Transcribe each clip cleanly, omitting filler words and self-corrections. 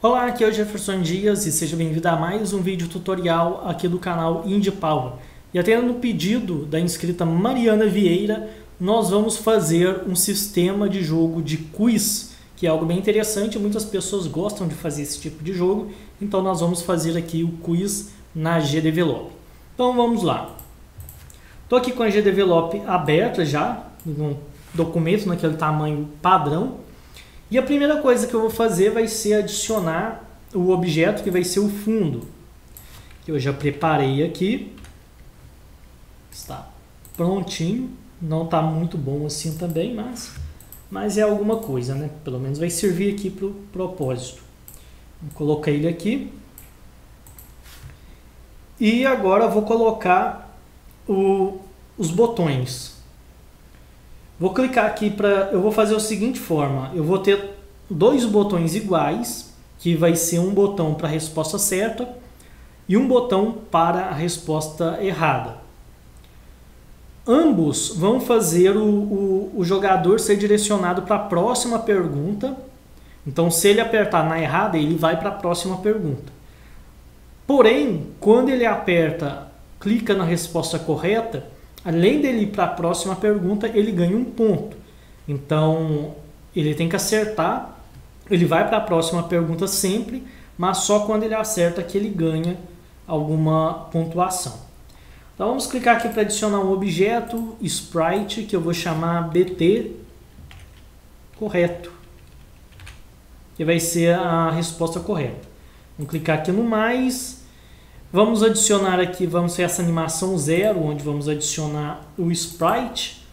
Olá, aqui é o Jefferson Dias e seja bem-vindo a mais um vídeo tutorial aqui do canal Indie Power. E atendendo no pedido da inscrita Mariana Vieira, nós vamos fazer um sistema de jogo de quiz, que é algo bem interessante, muitas pessoas gostam de fazer esse tipo de jogo, então nós vamos fazer aqui o quiz na GDevelop. Então vamos lá. Estou aqui com a GDevelop aberta já, no documento naquele tamanho padrão. E a primeira coisa que eu vou fazer vai ser adicionar o objeto que vai ser o fundo, que eu já preparei aqui. Está prontinho, não está muito bom assim também, mas é alguma coisa, né? Pelo menos vai servir aqui para o propósito. Vou colocar ele aqui. E agora eu vou colocar os botões. Vou clicar aqui eu vou fazer da seguinte forma, eu vou ter dois botões iguais, que vai ser um botão para a resposta certa e um botão para a resposta errada. Ambos vão fazer o jogador ser direcionado para a próxima pergunta, então se ele apertar na errada, ele vai para a próxima pergunta. Porém, quando ele clica na resposta correta, além dele ir para a próxima pergunta, ele ganha um ponto. Então, ele tem que acertar. Ele vai para a próxima pergunta sempre, mas só quando ele acerta que ele ganha alguma pontuação. Então, vamos clicar aqui para adicionar um objeto, sprite, que eu vou chamar BT correto, que vai ser a resposta correta. Vamos clicar aqui no mais. Vamos adicionar aqui, vamos ter essa animação 0, onde vamos adicionar o sprite,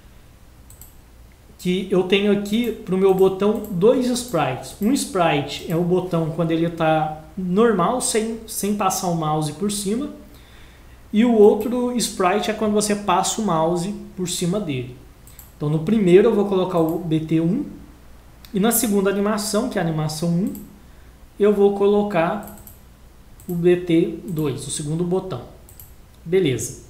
que eu tenho aqui para o meu botão dois sprites. Um sprite é o botão quando ele está normal, sem passar o mouse por cima, e o outro sprite é quando você passa o mouse por cima dele. Então no primeiro eu vou colocar o BT1, e na segunda animação, que é a animação 1, eu vou colocar o BT2, o segundo botão. Beleza.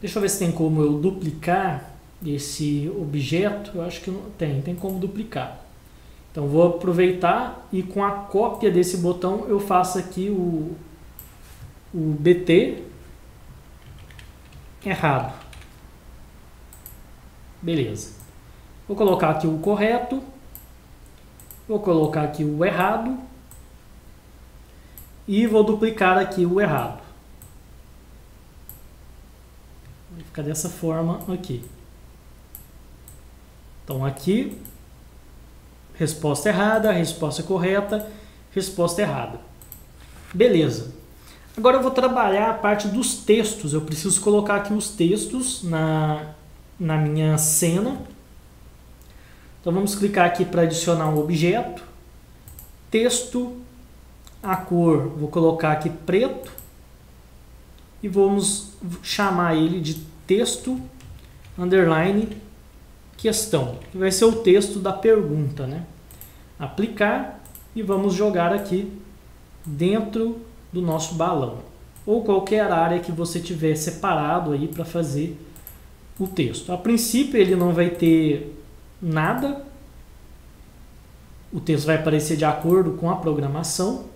Deixa eu ver se tem como eu duplicar esse objeto. Eu acho que não tem como duplicar. Então vou aproveitar e com a cópia desse botão eu faço aqui o BT errado. Beleza. Vou colocar aqui o correto. Vou colocar aqui o errado. E vou duplicar aqui o errado. Vai ficar dessa forma aqui. Então aqui, resposta errada, resposta correta, resposta errada. Beleza. Agora eu vou trabalhar a parte dos textos. Eu preciso colocar aqui os textos na minha cena. Então vamos clicar aqui para adicionar um objeto. Texto. A cor, vou colocar aqui preto e vamos chamar ele de texto underline questão, que vai ser o texto da pergunta, né? Aplicar e vamos jogar aqui dentro do nosso balão ou qualquer área que você tiver separado aí para fazer o texto. A princípio ele não vai ter nada, o texto vai aparecer de acordo com a programação.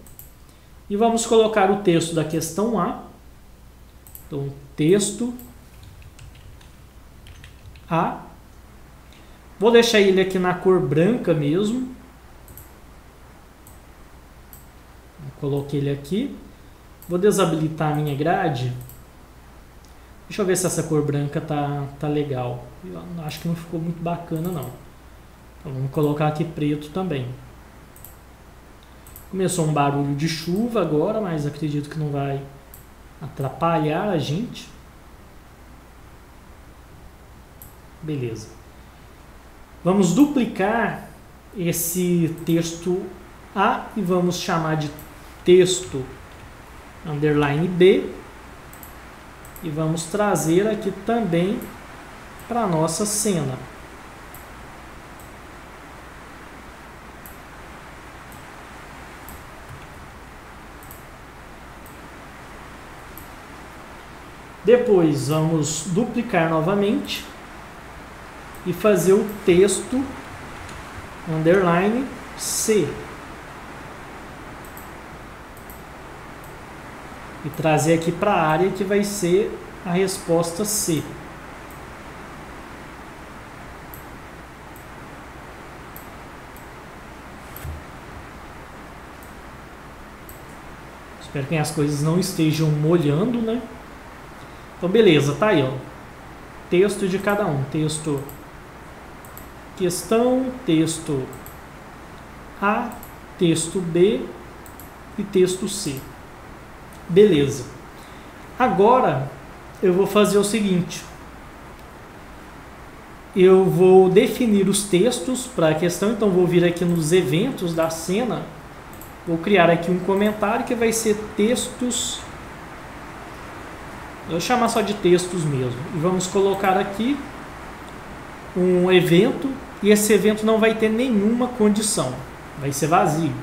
E vamos colocar o texto da questão A. Então, texto A. Vou deixar ele aqui na cor branca mesmo. Coloquei ele aqui. Vou desabilitar a minha grade. Deixa eu ver se essa cor branca tá legal. Eu acho que não ficou muito bacana, não. Então, vamos colocar aqui preto também. Começou um barulho de chuva agora, mas acredito que não vai atrapalhar a gente. Beleza. Vamos duplicar esse texto A e vamos chamar de texto underline B. E vamos trazer aqui também para a nossa cena. Depois vamos duplicar novamente e fazer o texto underline C. e trazer aqui para a área que vai ser a resposta C. Espero que as coisas não estejam molhando, né? Então, beleza, tá aí, ó. Texto de cada um. Texto questão, texto A, texto B e texto C. Beleza. Agora, eu vou fazer o seguinte. Eu vou definir os textos para a questão, então vou vir aqui nos eventos da cena. Vou criar aqui um comentário que vai ser textos. Eu vou chamar só de textos mesmo. E vamos colocar aqui um evento. E esse evento não vai ter nenhuma condição. Vai ser vazio.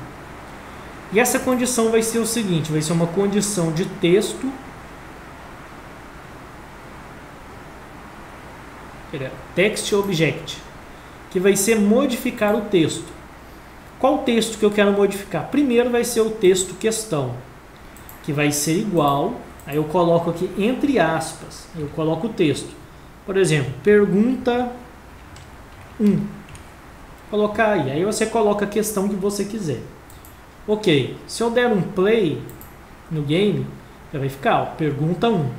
E essa condição vai ser o seguinte. Vai ser uma condição de texto. Text object. Que vai ser modificar o texto. Qual texto que eu quero modificar? Primeiro vai ser o texto questão, que vai ser igual, aí eu coloco aqui entre aspas, eu coloco o texto. Por exemplo, pergunta 1. Vou colocar aí você coloca a questão que você quiser. Ok, se eu der um play no game, ele vai ficar, ó, pergunta 1.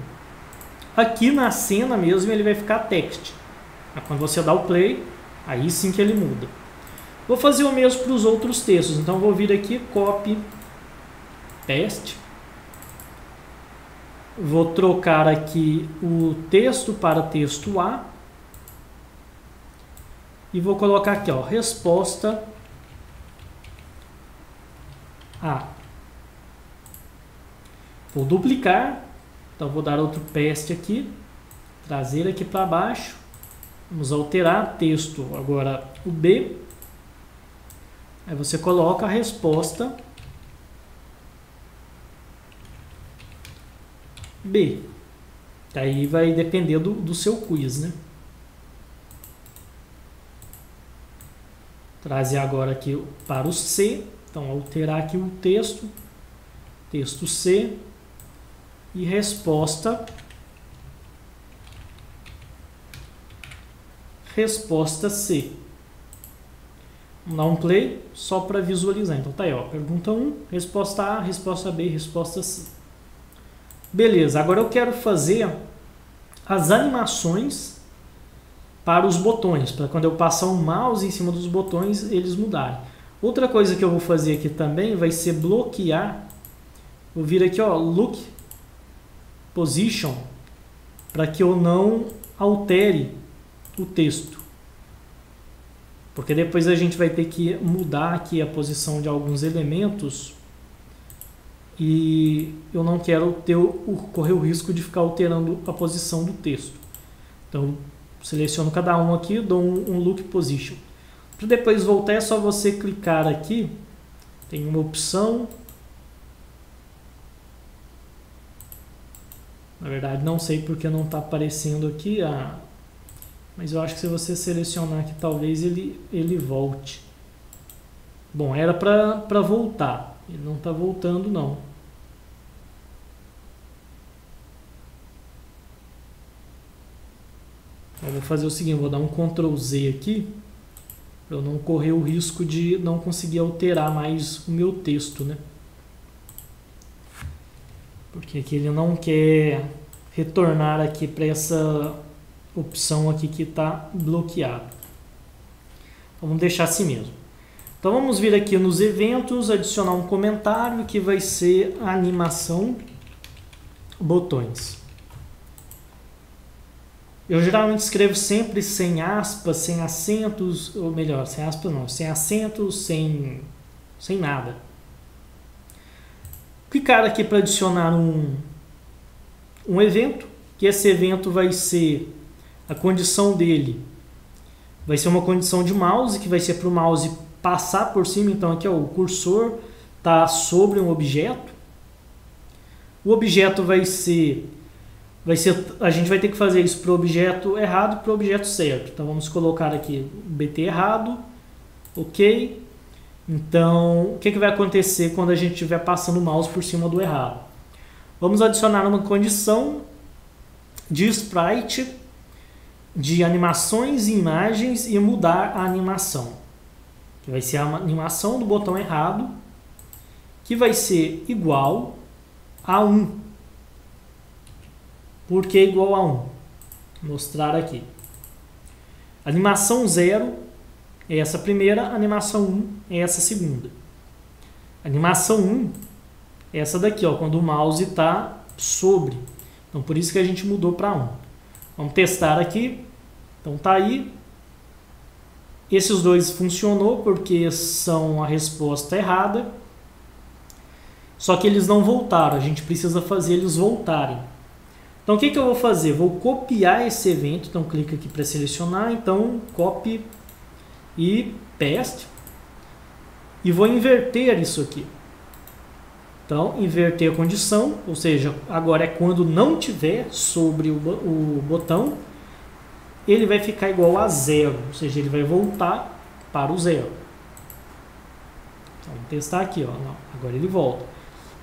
Aqui na cena mesmo ele vai ficar text. Quando você dá o play, aí sim que ele muda. Vou fazer o mesmo para os outros textos. Então, vou vir aqui, copy, paste. Vou trocar aqui o texto para texto A. E vou colocar aqui, ó, resposta A. Vou duplicar. Então, vou dar outro paste aqui. Trazer aqui para baixo. Vamos alterar texto agora o B. Aí você coloca a resposta B. Aí vai depender do seu quiz, né? Trazer agora aqui para o C. Então, alterar aqui o texto. Texto C. E resposta. Resposta C. Vamos dar um play só para visualizar. Então tá aí, ó, pergunta 1, resposta A, resposta B, resposta C. Beleza, agora eu quero fazer as animações para os botões, para quando eu passar o mouse em cima dos botões, eles mudarem. Outra coisa que eu vou fazer aqui também vai ser bloquear. Vou vir aqui, ó, look position, para que eu não altere o texto. Porque depois a gente vai ter que mudar aqui a posição de alguns elementos e eu não quero correr o risco de ficar alterando a posição do texto. Então, seleciono cada um aqui, dou um look position. Para depois voltar é só você clicar aqui, tem uma opção. Na verdade, não sei porque não está aparecendo aqui mas eu acho que se você selecionar aqui, talvez ele volte. Bom, era para voltar. Ele não está voltando, não. Eu vou fazer o seguinte, vou dar um Ctrl Z aqui, para eu não correr o risco de não conseguir alterar mais o meu texto, né? Porque aqui ele não quer retornar aqui para essa opção aqui que está bloqueado. Então, vamos deixar assim mesmo. Então vamos vir aqui nos eventos, adicionar um comentário que vai ser a animação botões. Eu geralmente escrevo sempre sem aspas, sem acentos, ou melhor, sem aspas não, sem acentos, sem nada. Clicar aqui para adicionar um evento, que esse evento vai ser a condição dele vai ser uma condição de mouse, que vai ser para o mouse passar por cima. Então aqui ó, o cursor está sobre um objeto. O objeto vai ser a gente vai ter que fazer isso para o objeto errado e para o objeto certo. Então vamos colocar aqui o BT errado, ok. Então o que vai acontecer quando a gente estiver passando o mouse por cima do errado? Vamos adicionar uma condição de sprite, de animações e imagens e mudar a animação. Que vai ser a animação do botão errado, que vai ser igual a 1. Por que igual a 1? Vou mostrar aqui. Animação 0 é essa primeira, animação 1 é essa segunda. Animação 1 é essa daqui, ó, quando o mouse está sobre. Então, por isso que a gente mudou para 1. Vamos testar aqui. Então, tá aí. Esses dois funcionou porque são a resposta errada. Só que eles não voltaram. A gente precisa fazer eles voltarem. Então, o que eu vou fazer? Vou copiar esse evento. Então, clica aqui para selecionar. Então, copy e paste. E vou inverter isso aqui. Então, inverter a condição. Ou seja, agora é quando não tiver sobre o botão. Ele vai ficar igual a 0. Ou seja, ele vai voltar para o 0. Então, vamos testar aqui. Ó. Não, agora ele volta.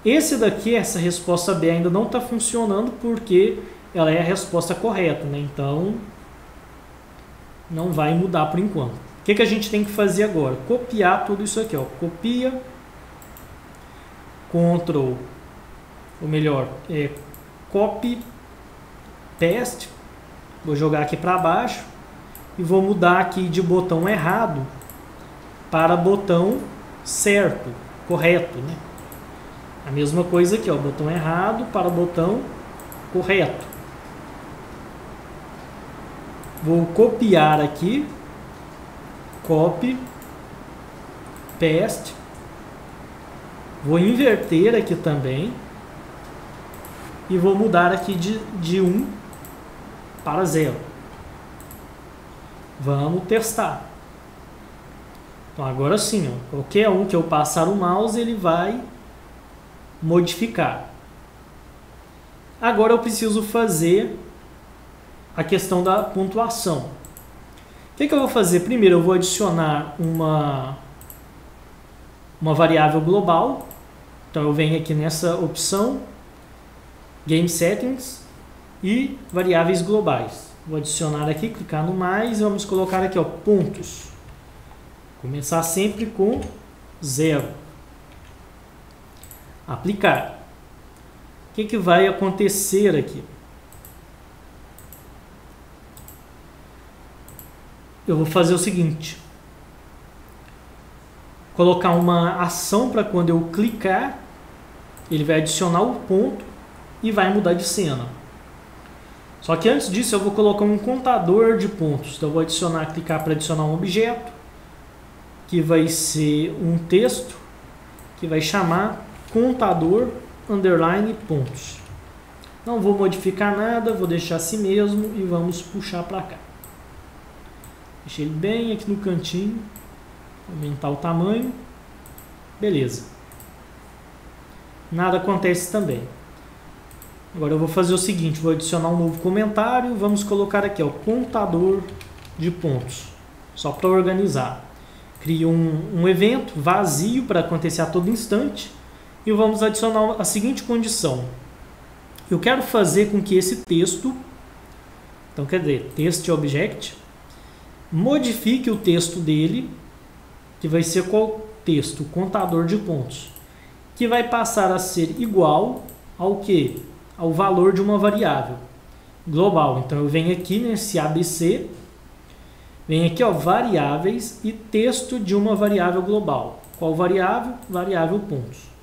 Esse daqui, essa resposta B ainda não está funcionando porque ela é a resposta correta, né? Então, não vai mudar por enquanto. O que a gente tem que fazer agora? Copiar tudo isso aqui, ó. Copia, Ctrl, ou melhor, copy, paste. Vou jogar aqui para baixo e vou mudar aqui de botão errado para botão certo, correto, né? A mesma coisa aqui, ó, botão errado para botão correto. Vou copiar aqui, copy, paste. Vou inverter aqui também e vou mudar aqui de 1 para 0. Vamos testar. Então agora sim, ó, qualquer um que eu passar o mouse, ele vai modificar. Agora eu preciso fazer a questão da pontuação. O que eu vou fazer? Primeiro eu vou adicionar uma variável global. Então eu venho aqui nessa opção Game Settings e variáveis globais. Vou adicionar aqui, clicar no mais e vamos colocar aqui, ó, pontos. Começar sempre com 0. Aplicar. O que vai acontecer aqui? Eu vou fazer o seguinte. Colocar uma ação para quando eu clicar, ele vai adicionar o ponto e vai mudar de cena. Só que antes disso eu vou colocar um contador de pontos. Então eu vou clicar para adicionar um objeto, que vai ser um texto, que vai chamar contador underline pontos. Não vou modificar nada, vou deixar assim mesmo e vamos puxar para cá. Deixei ele bem aqui no cantinho, aumentar o tamanho, beleza. Nada acontece também. Agora eu vou fazer o seguinte, vou adicionar um novo comentário, vamos colocar aqui, ó, contador de pontos, só para organizar. Crio um evento vazio para acontecer a todo instante. E vamos adicionar a seguinte condição. Eu quero fazer com que esse texto, então quer dizer, text object, modifique o texto dele, que vai ser qual texto? Contador de pontos, que vai passar a ser igual ao quê? Ao valor de uma variável global. Então eu venho aqui nesse ABC, venho aqui, ó, variáveis e texto de uma variável global. Qual variável? Variável pontos.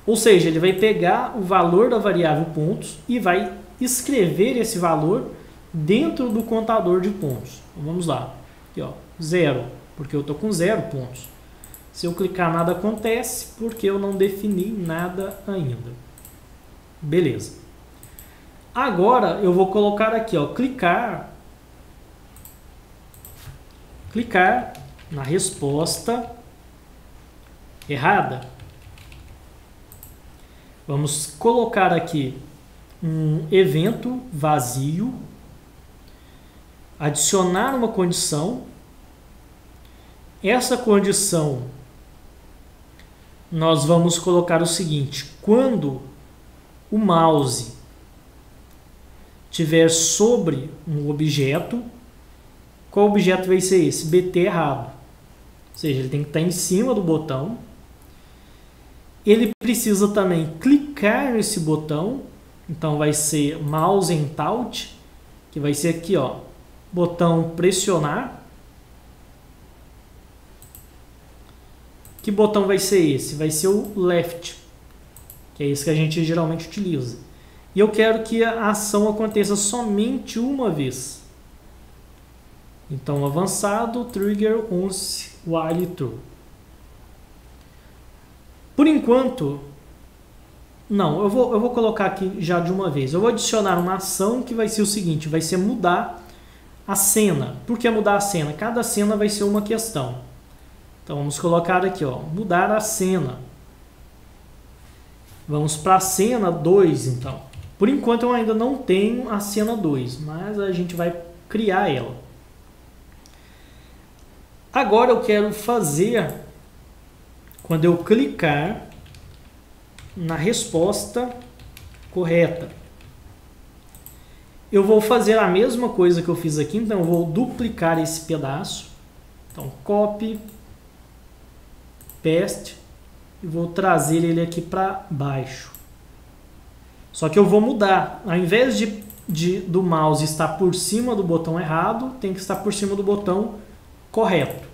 Ou seja, ele vai pegar o valor da variável pontos e vai escrever esse valor dentro do contador de pontos. Então, vamos lá. Aqui, ó, 0, porque eu estou com 0 pontos. Se eu clicar, nada acontece, porque eu não defini nada ainda. Beleza. Agora, eu vou colocar aqui, ó, clicar na resposta errada. Vamos colocar aqui um evento vazio, adicionar uma condição. Essa condição nós vamos colocar o seguinte: quando o mouse estiver sobre um objeto, qual objeto vai ser esse? BT errado. Ou seja, ele tem que estar em cima do botão. Ele precisa também clicar nesse botão. Então vai ser mouse and alt, que vai ser aqui, ó, botão pressionar. Que botão vai ser esse? Vai ser o left, que é esse que a gente geralmente utiliza. E eu quero que a ação aconteça somente uma vez. Então, avançado, trigger once while true. Por enquanto, não, eu vou colocar aqui já de uma vez. Eu vou adicionar uma ação que vai ser o seguinte, vai ser mudar a cena. Por que mudar a cena? Cada cena vai ser uma questão. Então, vamos colocar aqui, ó, mudar a cena. Vamos para a cena 2, então. Por enquanto, eu ainda não tenho a cena 2, mas a gente vai criar ela. Agora, eu quero fazer, quando eu clicar na resposta correta, eu vou fazer a mesma coisa que eu fiz aqui. Então, eu vou duplicar esse pedaço. Então, copy, paste, e vou trazer ele aqui para baixo. Só que eu vou mudar. Ao invés do mouse estar por cima do botão errado, tem que estar por cima do botão correto.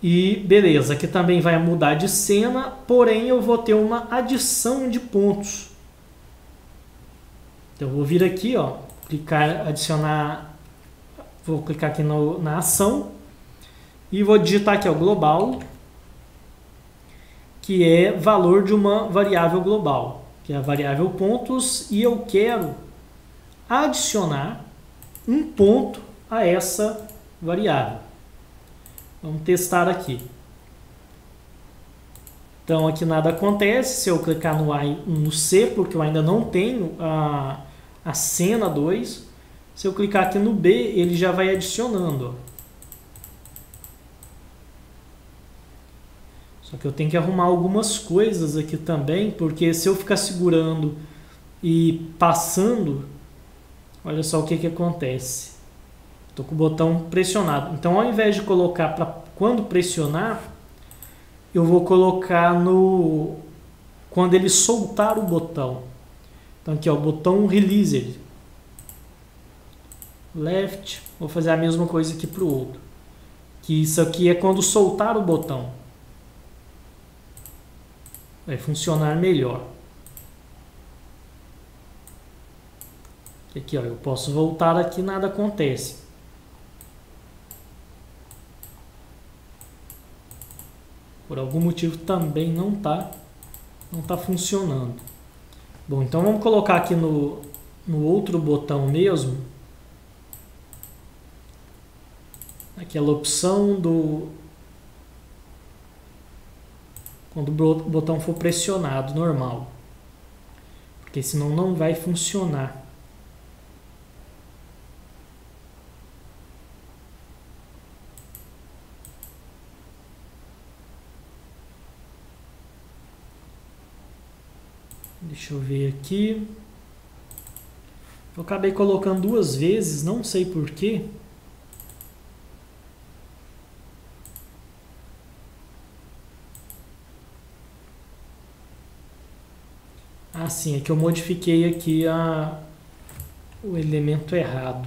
E beleza, aqui também vai mudar de cena, porém eu vou ter uma adição de pontos. Então eu vou vir aqui, ó, clicar, adicionar, vou clicar aqui na ação e vou digitar aqui, ó, global, que é valor de uma variável global, que é a variável pontos, e eu quero adicionar um ponto a essa variável. Vamos testar aqui. Então aqui nada acontece se eu clicar no C, porque eu ainda não tenho a cena 2. Se eu clicar aqui no B, ele já vai adicionando, ó. Só que eu tenho que arrumar algumas coisas aqui também, porque se eu ficar segurando e passando, olha só o que acontece. Estou com o botão pressionado. Então, ao invés de colocar para quando pressionar, eu vou colocar no quando ele soltar o botão. Então, aqui, ó, o botão release. Left. Vou fazer a mesma coisa aqui para o outro. Que isso aqui é quando soltar o botão. Vai funcionar melhor. Aqui, ó, eu posso voltar aqui, nada acontece. Por algum motivo também não tá funcionando. Bom, então vamos colocar aqui no outro botão mesmo. Aquela opção do quando o botão for pressionado, normal. Porque senão não vai funcionar. Deixa eu ver aqui. Eu acabei colocando duas vezes, não sei porquê. Ah, sim, é que eu modifiquei aqui o elemento errado.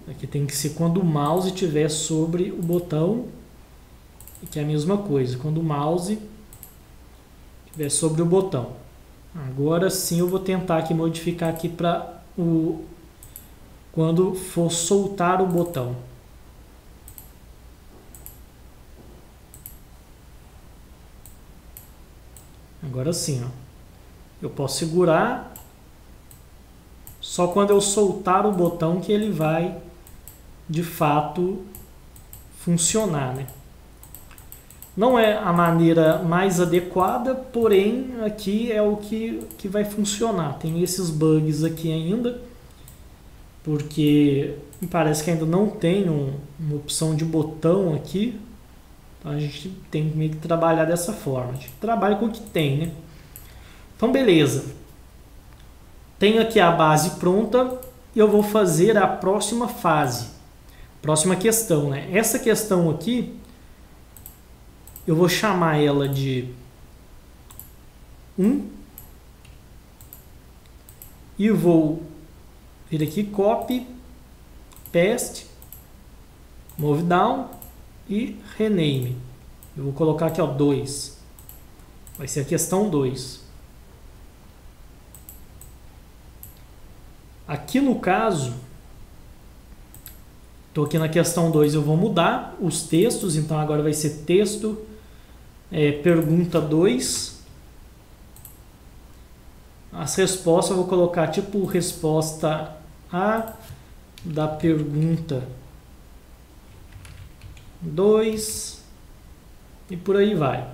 Aqui tem que ser quando o mouse estiver sobre o botão, que é a mesma coisa, quando o mouse estiver sobre o botão. Agora sim eu vou tentar aqui modificar aqui para quando for soltar o botão. Agora sim, ó. Eu posso segurar, só quando eu soltar o botão que ele vai de fato funcionar, né? Não é a maneira mais adequada, porém aqui é o que vai funcionar. Tem esses bugs aqui ainda, porque me parece que ainda não tem uma opção de botão aqui. Então a gente tem meio que trabalhar dessa forma. A gente trabalha com o que tem, né? Então beleza. Tenho aqui a base pronta e eu vou fazer a próxima fase. Próxima questão, né? Essa questão aqui, eu vou chamar ela de 1 e vou vir aqui, copy, paste, move down e rename. Eu vou colocar aqui, ó, 2. Vai ser a questão 2. Aqui no caso, estou aqui na questão 2, eu vou mudar os textos, então agora vai ser texto, pergunta 2. As respostas eu vou colocar tipo resposta A da pergunta 2 e por aí vai.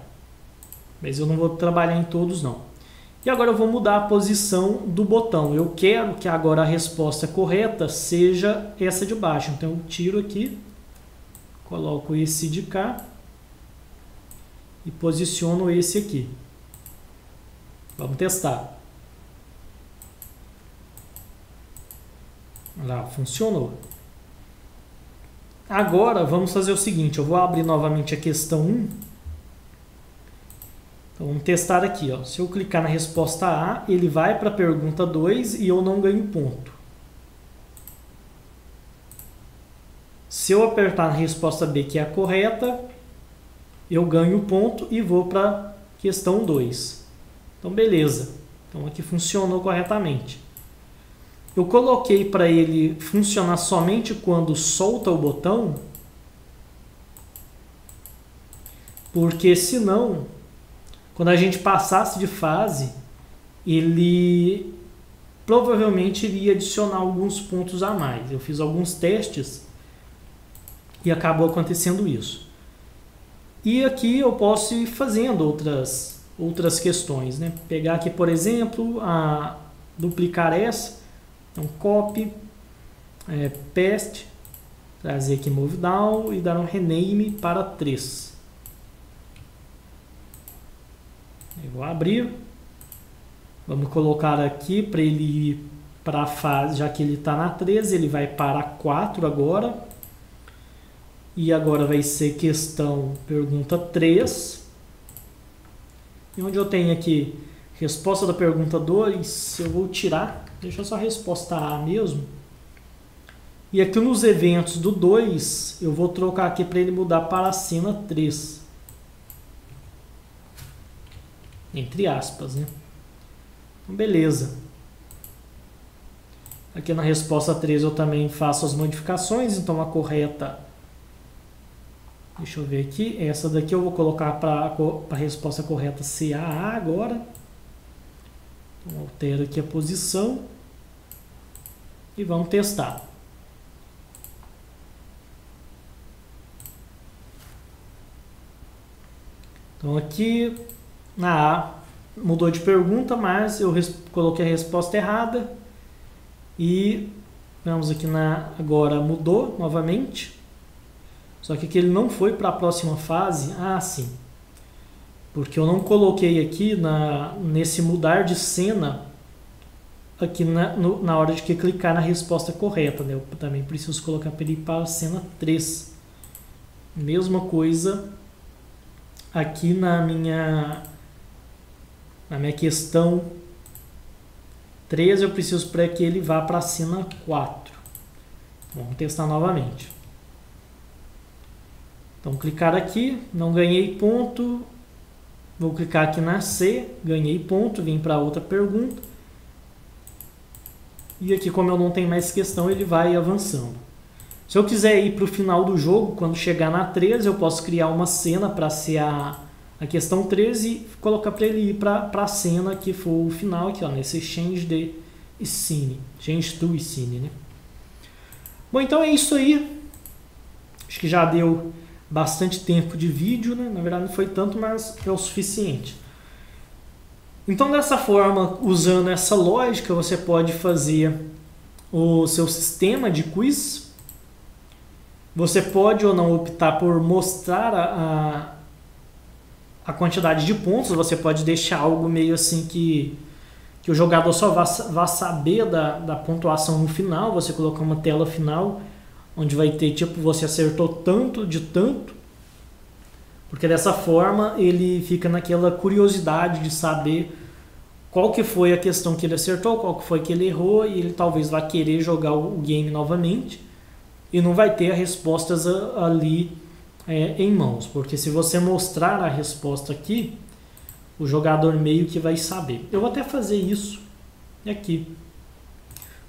Mas eu não vou trabalhar em todos não. E agora eu vou mudar a posição do botão. Eu quero que agora a resposta correta seja essa de baixo. Então eu tiro aqui, coloco esse de cá e posiciono esse aqui. Vamos testar. Lá, funcionou. Agora vamos fazer o seguinte, eu vou abrir novamente a questão 1. Então vamos testar aqui, ó. Se eu clicar na resposta A, ele vai para a pergunta 2 e eu não ganho ponto. Se eu apertar na resposta B, que é a correta, eu ganho ponto e vou para a questão 2. Então beleza. Então aqui funcionou corretamente. Eu coloquei para ele funcionar somente quando solta o botão, porque senão, quando a gente passasse de fase, ele provavelmente iria adicionar alguns pontos a mais. Eu fiz alguns testes e acabou acontecendo isso. E aqui eu posso ir fazendo outras questões, né? Pegar aqui, por exemplo, duplicar essa. Então, copy, paste, trazer aqui move down e dar um rename para 3. Eu vou abrir. Vamos colocar aqui para ele ir para a fase, já que ele está na 13, ele vai para a 4 agora. E agora vai ser questão pergunta 3. E onde eu tenho aqui resposta da pergunta 2, eu vou tirar. Deixa só a resposta A mesmo. E aqui nos eventos do 2, eu vou trocar aqui para ele mudar para a cena 3. Entre aspas, né? Então, beleza. Aqui na resposta 3 eu também faço as modificações. Então a correta... Deixa eu ver aqui. Essa daqui eu vou colocar para a resposta correta ser a A agora. Então, altero aqui a posição e vamos testar. Então aqui na A mudou de pergunta, mas eu coloquei a resposta errada e vamos aqui agora mudou novamente. Só que aqui ele não foi para a próxima fase. Ah, sim. Porque eu não coloquei aqui nesse mudar de cena aqui na hora de clicar na resposta correta, né? Eu também preciso colocar para ele ir para a cena 3. Mesma coisa aqui na minha questão 3, eu preciso para que ele vá para a cena 4. Vamos testar novamente. Então clicar aqui, não ganhei ponto. Vou clicar aqui na C, ganhei ponto, vim para outra pergunta. E aqui, como eu não tenho mais questão, ele vai avançando. Se eu quiser ir para o final do jogo, quando chegar na 13, eu posso criar uma cena para ser a questão 13 e colocar para ele ir para a cena que for o final, aqui, ó, nesse change de scene, change to scene, né? Bom, então é isso aí. Acho que já deu bastante tempo de vídeo, né? Na verdade não foi tanto, mas é o suficiente. Então dessa forma, usando essa lógica, você pode fazer o seu sistema de quiz Você pode ou não optar por mostrar a quantidade de pontos, você pode deixar algo meio assim que o jogador só vá saber da pontuação no final, você colocar uma tela final, onde vai ter tipo, você acertou tanto de tanto, porque dessa forma ele fica naquela curiosidade de saber qual que foi a questão que ele acertou, qual que foi que ele errou, e ele talvez vá querer jogar o game novamente, e não vai ter as respostas ali em mãos, porque se você mostrar a resposta aqui, o jogador meio que vai saber. Eu vou até fazer isso aqui.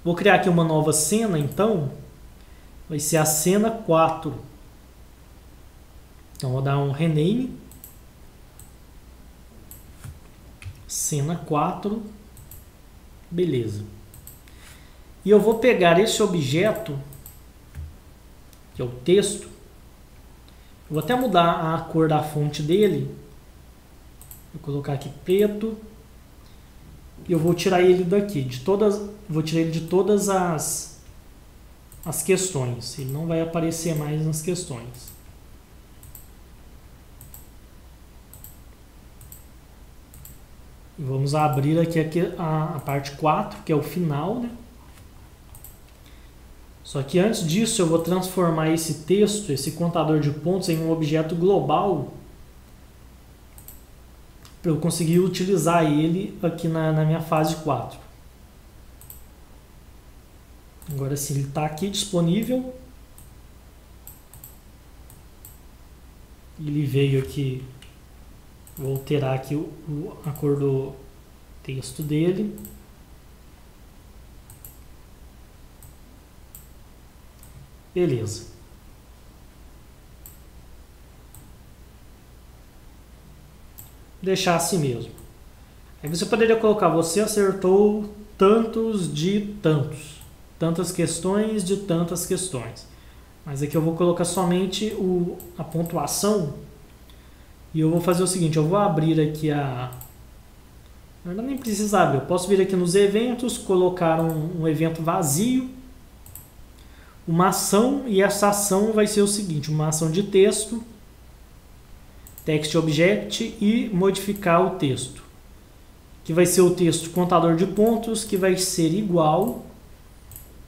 Vou criar aqui uma nova cena, então. Vai ser a cena 4. Então vou dar um rename. Cena 4. Beleza. E eu vou pegar esse objeto, que é o texto. Eu vou até mudar a cor da fonte dele. Vou colocar aqui preto. E eu vou tirar ele daqui. Vou tirar ele de todas as questões. Ele não vai aparecer mais nas questões. E vamos abrir aqui a parte 4, que é o final, né? Só que antes disso eu vou transformar esse texto, esse contador de pontos, em um objeto global para eu conseguir utilizar ele aqui na minha fase 4. Agora sim, ele está aqui disponível. Ele veio aqui, vou alterar aqui a cor do texto dele. Beleza. Deixar assim mesmo. Aí você poderia colocar, você acertou tantos de tantos. Tantas questões de tantas questões. Mas aqui eu vou colocar somente a pontuação. E eu vou fazer o seguinte, eu vou abrir aqui Na verdade nem precisa abrir, eu posso vir aqui nos eventos, colocar um evento vazio. Uma ação, e essa ação vai ser o seguinte, uma ação de texto, text object e modificar o texto, que vai ser o texto contador de pontos, que vai ser igual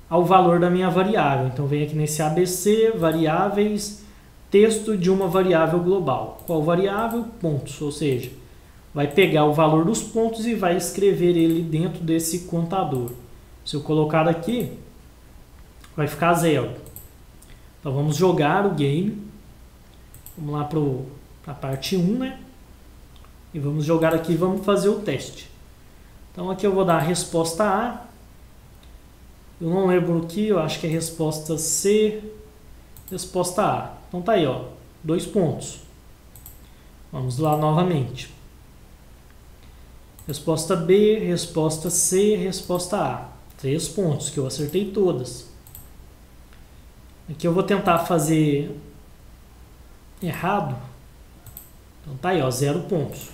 ao valor da minha variável. Então vem aqui nesse ABC, variáveis, texto de uma variável global. Qual variável? Pontos, ou seja, vai pegar o valor dos pontos e vai escrever ele dentro desse contador. Se eu colocar aqui, vai ficar 0. Então vamos jogar o game. Vamos lá para a parte 1, né? E vamos jogar aqui, vamos fazer o teste. Então aqui eu vou dar a resposta A. Eu não lembro o que, eu acho que é resposta C, resposta A. Então tá aí, ó, 2 pontos. Vamos lá novamente. Resposta B, resposta C, resposta A. 3 pontos, que eu acertei todas. Aqui eu vou tentar fazer errado. Então tá aí, ó, 0 pontos.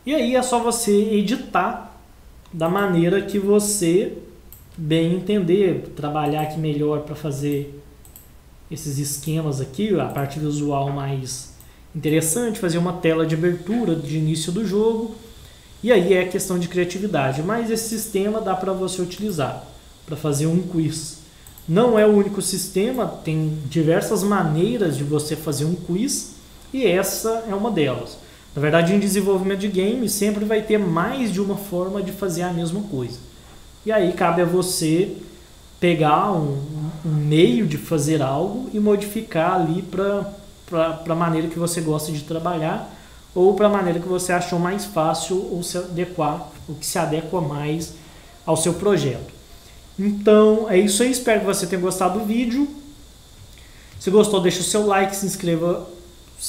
E aí é só você editar da maneira que você bem entender, trabalhar aqui melhor para fazer esses esquemas aqui, a parte visual mais interessante, fazer uma tela de abertura de início do jogo. E aí é questão de criatividade, mas esse sistema dá para você utilizar para fazer um quiz. Não é o único sistema, tem diversas maneiras de você fazer um quiz e essa é uma delas. Na verdade, em desenvolvimento de games sempre vai ter mais de uma forma de fazer a mesma coisa. E aí cabe a você pegar um meio de fazer algo e modificar ali para a maneira que você gosta de trabalhar ou para a maneira que você achou mais fácil ou se adequar, o que se adequa mais ao seu projeto. Então é isso aí, espero que você tenha gostado do vídeo. Se gostou, deixa o seu like, se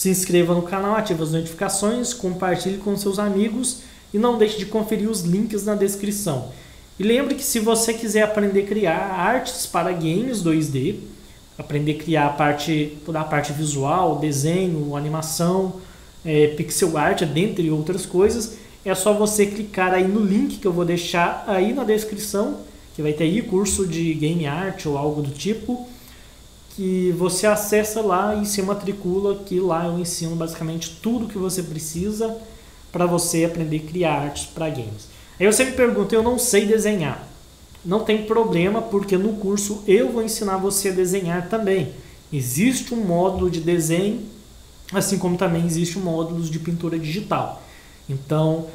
inscreva no canal, ative as notificações, compartilhe com seus amigos e não deixe de conferir os links na descrição. E lembre que se você quiser aprender a criar artes para games 2D, aprender a criar toda a parte visual, desenho, animação, pixel art, dentre outras coisas, é só você clicar aí no link que eu vou deixar aí na descrição, que vai ter aí curso de game art ou algo do tipo. que você acessa lá e se matricula, que lá eu ensino basicamente tudo que você precisa para você aprender a criar artes para games. Aí você me pergunta, eu não sei desenhar. Não tem problema, porque no curso eu vou ensinar você a desenhar também. Existe um módulo de desenho, assim como também existe um módulo de pintura digital. Então,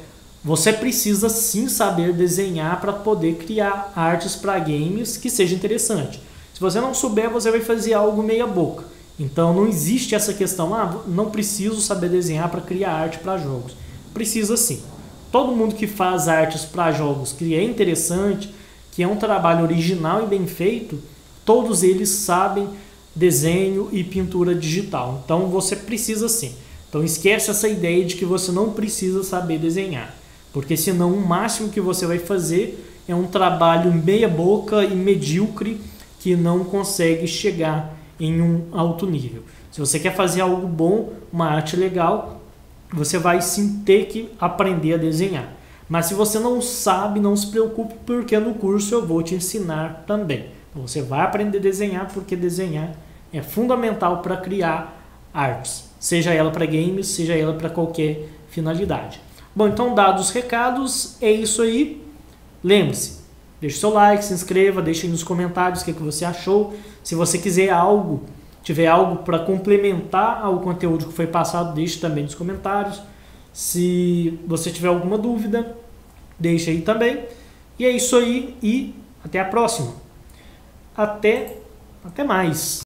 você precisa sim saber desenhar para poder criar artes para games que seja interessante. Se você não souber, você vai fazer algo meia boca. Então não existe essa questão, não preciso saber desenhar para criar arte para jogos. Precisa sim. Todo mundo que faz artes para jogos, que é interessante, que é um trabalho original e bem feito, todos eles sabem desenho e pintura digital. Então você precisa sim. Então esquece essa ideia de que você não precisa saber desenhar. Porque senão o máximo que você vai fazer é um trabalho meia boca e medíocre que não consegue chegar em um alto nível. Se você quer fazer algo bom, uma arte legal, você vai sim ter que aprender a desenhar. Mas se você não sabe, não se preocupe, porque no curso eu vou te ensinar também. Então, você vai aprender a desenhar, porque desenhar é fundamental para criar artes, seja ela para games, seja ela para qualquer finalidade. Bom, então dados os recados, é isso aí. Lembre-se, deixe seu like, se inscreva, deixe aí nos comentários o que você achou. Se você quiser algo, tiver algo para complementar ao conteúdo que foi passado, deixe também nos comentários. Se você tiver alguma dúvida, deixe aí também. E é isso aí e até a próxima. Até mais.